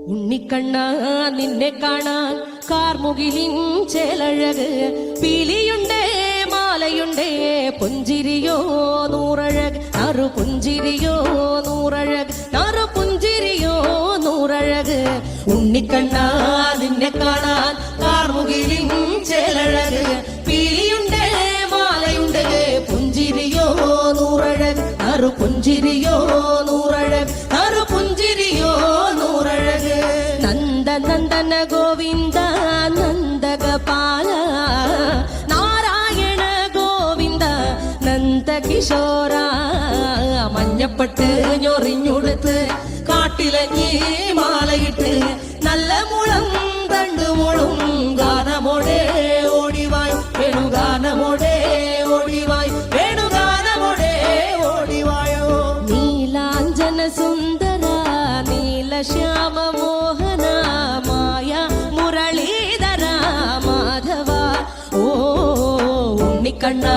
ഉണ്ണിക്കണ്ണ നിന്നെ കാണാൻ കാർമുകിലിൻ ചേലഴക് പീലിയുണ്ടേ മാലയുണ്ടേ പുഞ്ചിരിയോ നൂറഴക് നറു പുഞ്ചിരിയോ നൂറഴക് നറു പുഞ്ചിരിയോ നൂറഴക് ഉണ്ണിക്കണ്ണ നിന്നെ കാണാൻ കാർമുകിലിൻ ചേലഴക് പീലിയുണ്ടേ മാലയുണ്ടേ പുഞ്ചിരിയോ നൂറഴക് നറു പുഞ്ചിരിയോ നൂറഴക് നറു പുഞ്ചിരിയോ നൂറഴക് നന്ദനന്ദന ഗോവിന്ദ നന്ദഗപാല നാരായണ ഗോവിന്ദ നന്ദകിശോര മഞ്ഞപ്പെട്ട് ഞൊറിഞ്ഞുടുത്ത് കാട്ടിലഞ്ഞി മാലയിട്ട് നല്ല മുളം തണ്ടുമുളും ഗാനമോടെ ഓടിവായ് വേണുഗാനമോടെ ഓടിവായ് വേണുഗാനമോടെ ഓടിവായോ നീലാഞ്ജന സുന്ദര നീലശ്യാമ മോഹന മായ മുരളീധര മാധവ ഓ ഉണ്ണിക്കണ്ണ